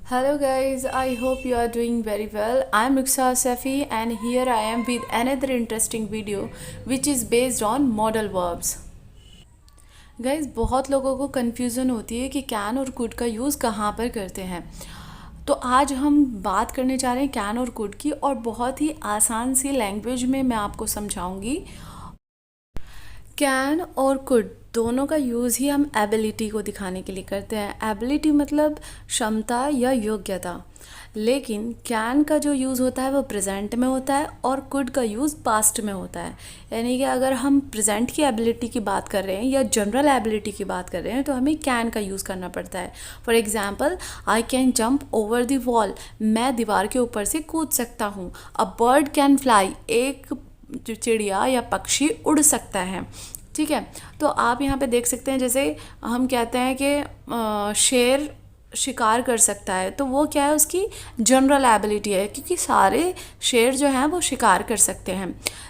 Hello guys, I hope you are doing very well. I am Ruksa Safi and here I am with another interesting video which is based on modal verbs. Guys बहुत लोगों को confusion होती है कि can और could का use कहाँ पर करते हैं। तो आज हम बात करने जा रहे हैं कैन और कुड की और बहुत ही आसान सी लैंग्वेज में मैं आपको समझाऊंगी। कैन और कुड दोनों का यूज़ ही हम एबिलिटी को दिखाने के लिए करते हैं। एबिलिटी मतलब क्षमता या योग्यता, लेकिन कैन का जो यूज़ होता है वो प्रेजेंट में होता है और कुड का यूज़ पास्ट में होता है। यानी कि अगर हम प्रेजेंट की एबिलिटी की बात कर रहे हैं या जनरल एबिलिटी की बात कर रहे हैं तो हमें कैन का यूज़ करना पड़ता है। For example, I can jump over the wall, मैं दीवार के ऊपर से कूद सकता हूँ। अ बर्ड कैन फ्लाई, एक चिड़िया या पक्षी उड़ सकता है। ठीक है, तो आप यहाँ पे देख सकते हैं जैसे हम कहते हैं कि शेर शिकार कर सकता है, तो वो क्या है, उसकी जनरल एबिलिटी है क्योंकि सारे शेर जो हैं वो शिकार कर सकते हैं।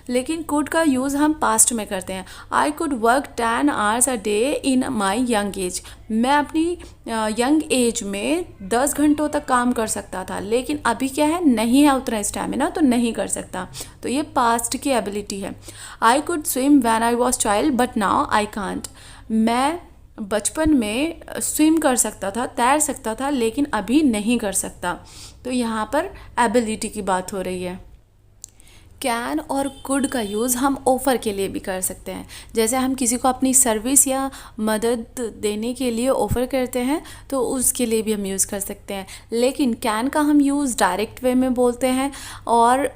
लेकिन कुड का यूज़ हम पास्ट में करते हैं। I could work 10 hours a day in my young age, मैं अपनी यंग एज में 10 घंटों तक काम कर सकता था, लेकिन अभी क्या है, नहीं है उतना स्टैमिना तो नहीं कर सकता। तो ये पास्ट की एबिलिटी है। I could swim when I was child but now I can't, मैं बचपन में स्विम कर सकता था, तैर सकता था, लेकिन अभी नहीं कर सकता। तो यहाँ पर एबिलिटी की बात हो रही है। कैन और कुड का यूज़ हम ऑफ़र के लिए भी कर सकते हैं। जैसे हम किसी को अपनी सर्विस या मदद देने के लिए ऑफ़र करते हैं तो उसके लिए भी हम यूज़ कर सकते हैं। लेकिन कैन का हम यूज़ डायरेक्ट वे में बोलते हैं और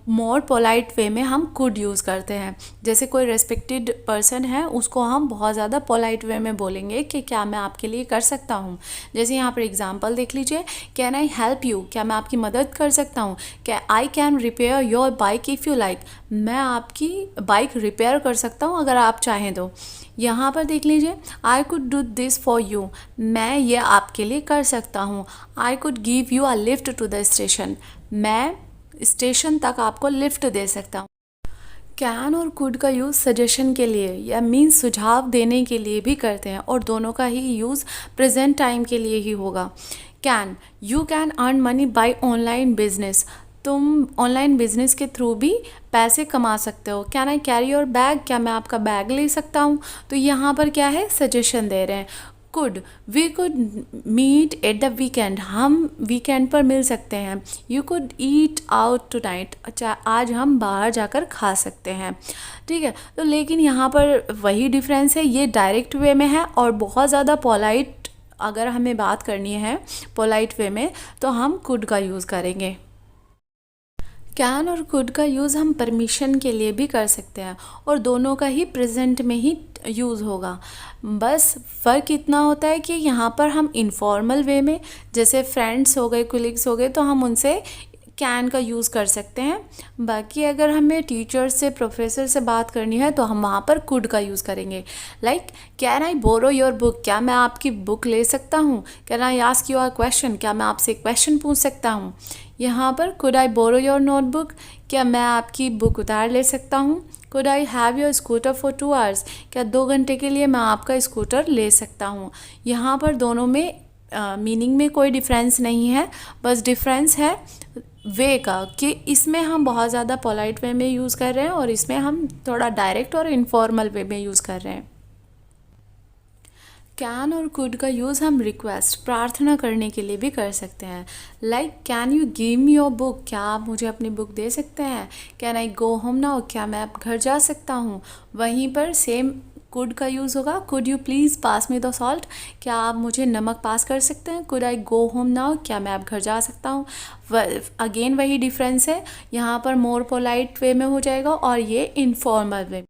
मोर पोलाइट वे में हम कुड यूज़ करते हैं। जैसे कोई रेस्पेक्टेड पर्सन है उसको हम बहुत ज़्यादा पोलाइट वे में बोलेंगे कि क्या मैं आपके लिए कर सकता हूँ। जैसे यहाँ पर एग्जाम्पल देख लीजिए, कैन आई हेल्प यू, क्या मैं आपकी मदद कर सकता हूँ। क्या I can repair your bike if you like, मैं आपकी बाइक रिपेयर कर सकता हूँ अगर आप चाहें तो। यहाँ पर देख लीजिए, I could do this for you, मैं ये आपके लिए कर सकता हूँ। I could give you a lift to the station, मैं स्टेशन तक आपको लिफ्ट दे सकता हूँ। कैन और कुड का यूज़ सजेशन के लिए या मीन्स सुझाव देने के लिए भी करते हैं और दोनों का ही यूज़ प्रेजेंट टाइम के लिए ही होगा। Can, you can earn money by online business, तुम ऑनलाइन बिजनेस के थ्रू भी पैसे कमा सकते हो। Can I carry your bag, क्या मैं आपका बैग ले सकता हूँ। तो यहाँ पर क्या है, सजेशन दे रहे हैं। Could, we could meet at the weekend, हम वीकेंड पर मिल सकते हैं। You could eat out tonight, अच्छा आज हम बाहर जाकर खा सकते हैं। ठीक है, तो लेकिन यहाँ पर वही डिफरेंस है, ये डायरेक्ट वे में है और बहुत ज़्यादा पोलाइट अगर हमें बात करनी है पोलाइट वे में तो हम कुड का यूज़ करेंगे। कैन और कुड का यूज़ हम परमिशन के लिए भी कर सकते हैं और दोनों का ही प्रेजेंट में ही यूज़ होगा। बस फ़र्क इतना होता है कि यहाँ पर हम इनफॉर्मल वे में, जैसे फ्रेंड्स हो गए, कोलिग्स हो गए, तो हम उनसे कैन का यूज़ कर सकते हैं। बाकी अगर हमें टीचर से, प्रोफेसर से बात करनी है तो हम वहाँ पर कुड का यूज़ करेंगे। Like, can I borrow your book, क्या मैं आपकी बुक ले सकता हूँ। Can I ask you a question, क्या मैं आपसे क्वेश्चन पूछ सकता हूँ। यहाँ पर could I borrow your notebook, क्या मैं आपकी बुक उधार ले सकता हूँ। Could I have your scooter for 2 hours, क्या 2 घंटे के लिए मैं आपका स्कूटर ले सकता हूँ। यहाँ पर दोनों में मीनिंग में कोई डिफरेंस नहीं है, बस डिफरेंस है वे का कि इसमें हम बहुत ज़्यादा पोलाइट वे में यूज़ कर रहे हैं और इसमें हम थोड़ा डायरेक्ट और इनफॉर्मल वे में यूज़ कर रहे हैं। कैन और कुड का यूज़ हम रिक्वेस्ट, प्रार्थना करने के लिए भी कर सकते हैं। Like, can you give me your book, क्या आप मुझे अपनी बुक दे सकते हैं। Can I go home now, क्या मैं अब घर जा सकता हूँ। वहीं पर सेम कुड का यूज़ होगा, could you please pass me the salt, क्या आप मुझे नमक पास कर सकते हैं। Could I go home now, क्या मैं अब घर जा सकता हूँ। अगेन वही डिफरेंस है, यहाँ पर मोर पोलाइट वे में हो जाएगा और ये इनफॉर्मल वे।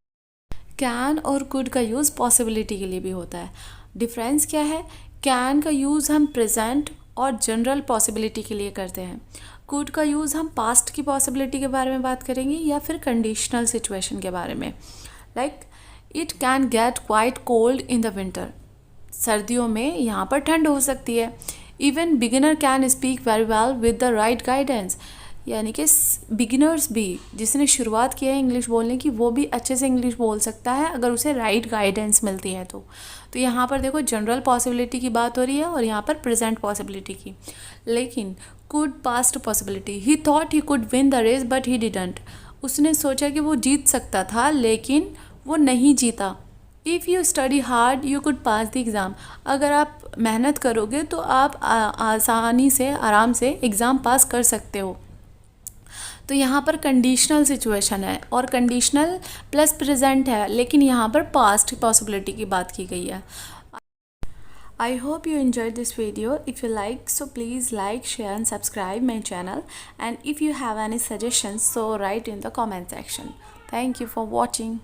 कैन और कुड का यूज़ पॉसिबिलिटी के लिए भी होता है। डिफरेंस क्या है, कैन का यूज़ हम प्रेजेंट और जनरल पॉसिबिलिटी के लिए करते हैं। कुड का यूज़ हम पास्ट की पॉसिबिलिटी के बारे में बात करेंगे या फिर कंडीशनल सिचुएशन के बारे में। Like, it can get quite cold in the winter, सर्दियों में यहाँ पर ठंड हो सकती है। Even beginner can speak very well with the right guidance, यानी कि बिगिनर्स भी, जिसने शुरुआत किया है इंग्लिश बोलने की, वो भी अच्छे से इंग्लिश बोल सकता है अगर उसे राइट गाइडेंस मिलती है तो यहाँ पर देखो जनरल पॉसिबिलिटी की बात हो रही है और यहाँ पर प्रेजेंट पॉसिबिलिटी की। लेकिन could past possibility, he thought he could win the race but he didn't, उसने सोचा कि वो जीत सकता था लेकिन वो नहीं जीता। If you study hard you could pass the exam, अगर आप मेहनत करोगे तो आप आसानी से आराम से एग्ज़ाम पास कर सकते हो। तो यहाँ पर कंडीशनल सिचुएशन है और कंडीशनल प्लस प्रेजेंट है, लेकिन यहाँ पर पास्ट पॉसिबिलिटी की बात की गई है। I hope you enjoyed this video. If you like, so please like, share and subscribe my channel. And if you have any suggestions, so write in the comment section. Thank you for watching.